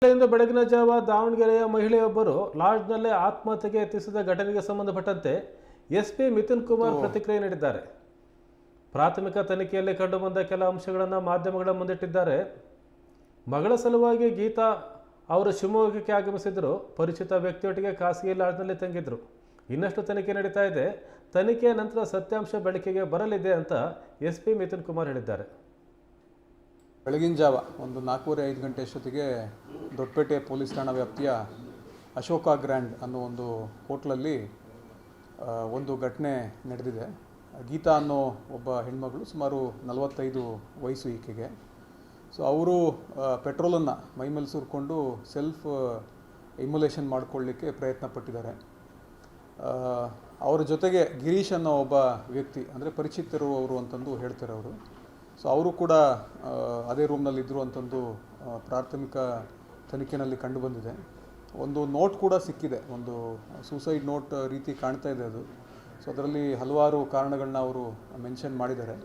ಇಂದು ಬೆಳಗಿನ ಜಾವ ದಾವಣಗೆರೆಯ ಮಹಿಳೆಯೊಬ್ಬರು ಲಾಡ್ಜ್ನಲ್ಲೇ ಆತ್ಮಹತ್ಯೆಗೆ ಯತ್ನಿಸಿದ ಘಟನೆಗೆ ಸಂಬಂಧಪಟ್ಟಂತೆ ಎಸ್ಪಿ ಮಿಥುನ್ ಕುಮಾರ್ ಪ್ರತಿಕ್ರಿಯೆ ನೀಡಿದ್ದಾರೆ. ಪ್ರಾಥಮಿಕ ತನಿಖೆಯಲ್ಲಿ ಕಂಡುಬಂದ ಕೆಲ ಅಂಶಗಳನ್ನು ಮಾಧ್ಯಮಗಳ ಮುಂದಿಟ್ಟಿದ್ದಾರೆ. ಮಗಳ ಸಲುವಾಗಿ ಗೀತಾ ಅವರು ಶಿವಮೊಗ್ಗಕ್ಕೆ ಆಗಮಿಸಿದ್ರು. ಪರಿಚಿತ ವ್ಯಕ್ತಿಯೊಟ್ಟಿಗೆ ಖಾಸಗಿ ಲಾಡ್ಜ್ನಲ್ಲಿ ತಂಗಿದ್ರು. ಇನ್ನಷ್ಟು ತನಿಖೆ ನಡೀತಾ ಇದೆ. ತನಿಖೆಯ ನಂತರ ಸತ್ಯಾಂಶ ಬೆಳಕಿಗೆ ಬರಲಿದೆ ಅಂತ ಎಸ್ಪಿ ಮಿಥುನ್ ಕುಮಾರ್ ಹೇಳಿದ್ದಾರೆ. ಬೆಳಗಿನ ಜಾವ ಒಂದು 4:45 ಗಂಟೆ ಅಷ್ಟೊತ್ತಿಗೆ ದೊಡ್ಡಪೇಟೆ ಪೊಲೀಸ್ ಠಾಣಾ ವ್ಯಾಪ್ತಿಯ ಅಶೋಕ ಗ್ರ್ಯಾಂಡ್ ಅನ್ನೋ ಒಂದು ಹೋಟ್ಲಲ್ಲಿ ಒಂದು ಘಟನೆ ನಡೆದಿದೆ. ಗೀತಾ ಅನ್ನೋ ಒಬ್ಬ ಹೆಣ್ಮಗಳು, ಸುಮಾರು 45 ವಯಸ್ಸು ಈಕೆಗೆ. ಸೊ ಅವರು ಪೆಟ್ರೋಲನ್ನು ಮೈಮೇಲೆ ಸುರ್ಕೊಂಡು ಸೆಲ್ಫ್ ಇಮ್ಯುಲೇಷನ್ ಮಾಡಿಕೊಳ್ಳಿಕ್ಕೆ ಪ್ರಯತ್ನ ಪಟ್ಟಿದ್ದಾರೆ. ಅವರ ಜೊತೆಗೆ ಗಿರೀಶ್ ಅನ್ನೋ ಒಬ್ಬ ವ್ಯಕ್ತಿ, ಅಂದರೆ ಪರಿಚಿತರು ಅಂತಂದು ಹೇಳ್ತಾರೆ ಅವರು. ಸೊ ಅವರು ಕೂಡ ಅದೇ ರೂಮ್ನಲ್ಲಿದ್ದರು ಅಂತಂದು ಪ್ರಾಥಮಿಕ ತನಿಖೆಯಲ್ಲಿ ಕಂಡುಬಂದಿದೆ. ಒಂದು ನೋಟ್ ಕೂಡ ಸಿಕ್ಕಿದೆ, ಒಂದು ಸೂಸೈಡ್ ನೋಟ್ ರೀತಿ ಕಾಣ್ತಾ ಇದೆ ಅದು. ಸೊ ಅದರಲ್ಲಿ ಹಲವಾರು ಕಾರಣಗಳನ್ನ ಅವರು ಮೆನ್ಷನ್ ಮಾಡಿದ್ದಾರೆ.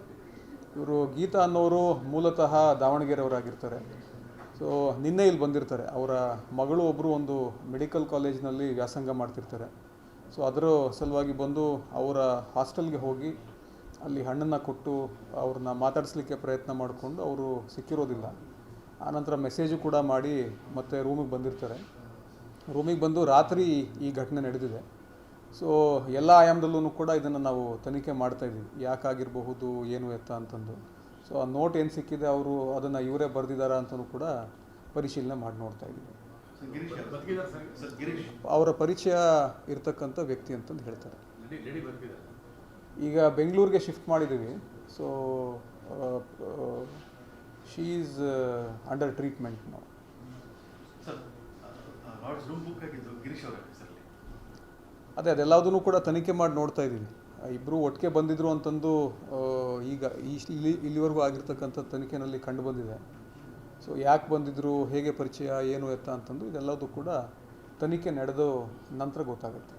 ಇವರು ಗೀತಾ ಅನ್ನೋರು ಮೂಲತಃ ದಾವಣಗೆರೆಯವರಾಗಿರ್ತಾರೆ. ಸೊ ನಿನ್ನೆ ಇಲ್ಲಿ ಬಂದಿರ್ತಾರೆ. ಅವರ ಮಗಳು ಒಬ್ಬರು ಒಂದು ಮೆಡಿಕಲ್ ಕಾಲೇಜ್ನಲ್ಲಿ ವ್ಯಾಸಂಗ ಮಾಡ್ತಿರ್ತಾರೆ. ಸೊ ಅದರ ಸಲುವಾಗಿ ಬಂದು ಅವರ ಹಾಸ್ಟೆಲ್ಗೆ ಹೋಗಿ ಅಲ್ಲಿ ಹಣ್ಣನ್ನು ಕೊಟ್ಟು ಅವ್ರನ್ನ ಮಾತಾಡಿಸ್ಲಿಕ್ಕೆ ಪ್ರಯತ್ನ ಮಾಡಿಕೊಂಡು ಅವರು ಸಿಕ್ಕಿರೋದಿಲ್ಲ. ಆನಂತರ ಮೆಸೇಜು ಕೂಡ ಮಾಡಿ ಮತ್ತೆ ರೂಮಿಗೆ ಬಂದಿರ್ತಾರೆ. ರೂಮಿಗೆ ಬಂದು ರಾತ್ರಿ ಈ ಘಟನೆ ನಡೆದಿದೆ. ಸೊ ಎಲ್ಲ ಆಯಾಮದಲ್ಲೂ ಕೂಡ ಇದನ್ನು ನಾವು ತನಿಖೆ ಮಾಡ್ತಾಯಿದ್ದೀವಿ, ಯಾಕಾಗಿರಬಹುದು ಏನು ಎತ್ತ ಅಂತಂದು. ಸೊ ಆ ನೋಟ್ ಏನು ಸಿಕ್ಕಿದೆ, ಅವರು ಅದನ್ನು ಇವರೇ ಬರೆದಿದ್ದಾರಾ ಅಂತಲೂ ಕೂಡ ಪರಿಶೀಲನೆ ಮಾಡಿ ನೋಡ್ತಾ ಇದ್ದೀವಿ. ಅವರ ಪರಿಚಯ ಇರ್ತಕ್ಕಂಥ ವ್ಯಕ್ತಿ ಅಂತಂದು ಹೇಳ್ತಾರೆ. ಈಗ ಬೆಂಗಳೂರಿಗೆ ಶಿಫ್ಟ್ ಮಾಡಿದ್ದೀವಿ. So she is under treatment ನಾವು. ಅದೆಲ್ಲದನ್ನು ಕೂಡ ತನಿಖೆ ಮಾಡಿ ನೋಡ್ತಾ ಇದ್ದೀವಿ. ಇಬ್ಬರು ಒಟ್ಟಿಗೆ ಬಂದಿದ್ರು ಅಂತಂದು ಈಗ ಇಲ್ಲಿವರೆಗೂ ಆಗಿರ್ತಕ್ಕಂಥ ತನಿಖೆಯಲ್ಲಿ ಕಂಡು ಬಂದಿದೆ. ಸೊ ಯಾಕೆ ಬಂದಿದ್ರು, ಹೇಗೆ ಪರಿಚಯ, ಏನು ಎತ್ತ ಅಂತಂದು ಇದೆಲ್ಲದೂ ಕೂಡ ತನಿಖೆ ನಡೆದು ನಂತರ ಗೊತ್ತಾಗುತ್ತೆ.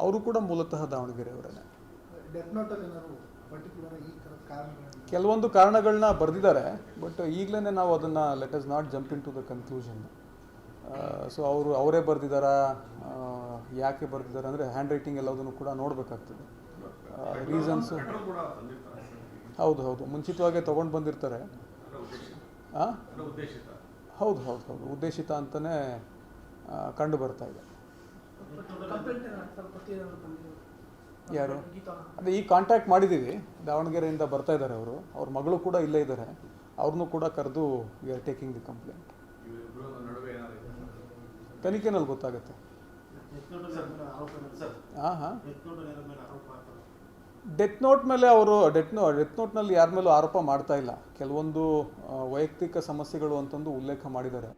ಅವರು ಕೂಡ ಮೂಲತಃ ದಾವಣಗೆರೆಯವರೇ. ಕೆಲವೊಂದು ಕಾರಣಗಳನ್ನ ಬರೆದಿದ್ದಾರೆ, ಬಟ್ ಈಗಲೇ ನಾವು ಅದನ್ನು let us not jump in to the conclusion. So ಅವರೇ ಬರೆದಿದ್ದಾರಾ, ಯಾಕೆ ಬರೆದಿದ್ದಾರೆ ಅಂದರೆ ಹ್ಯಾಂಡ್ ರೈಟಿಂಗ್ ಎಲ್ಲದನ್ನು ಕೂಡ ನೋಡಬೇಕಾಗ್ತದೆ. ರೀಸನ್ಸು ಹೌದು ಮುಂಚಿತವಾಗೇ ತೊಗೊಂಡು ಬಂದಿರ್ತಾರೆ. ಹೌದು ಉದ್ದೇಶಿತ ಅಂತಲೇ ಕಂಡು ಬರ್ತಾ ಇದೆ. ಯಾರು ಅದೇ ಈಗ ಕಾಂಟ್ಯಾಕ್ಟ್ ಮಾಡಿದ್ದೀವಿ. ದಾವಣಗೆರೆಯಿಂದ ಬರ್ತಾ ಇದ್ದಾರೆ ಅವರು. ಅವ್ರ ಮಗಳು ಕೂಡ ಇಲ್ಲೇ ಇದ್ದಾರೆ. ಅವ್ರನ್ನೂ ಕೂಡ ಕರೆದು we are taking the complaint. ತನಿಖೆನಲ್ಲಿ ಗೊತ್ತಾಗುತ್ತೆ. ಡೆತ್ ನೋಟ್ ಮೇಲೆ ಅವರು ಡೆತ್ ನೋಟ್ನಲ್ಲಿ ಯಾರ ಮೇಲೂ ಆರೋಪ ಮಾಡ್ತಾ ಇಲ್ಲ. ಕೆಲವೊಂದು ವೈಯಕ್ತಿಕ ಸಮಸ್ಯೆಗಳು ಅಂತಂದು ಉಲ್ಲೇಖ ಮಾಡಿದ್ದಾರೆ.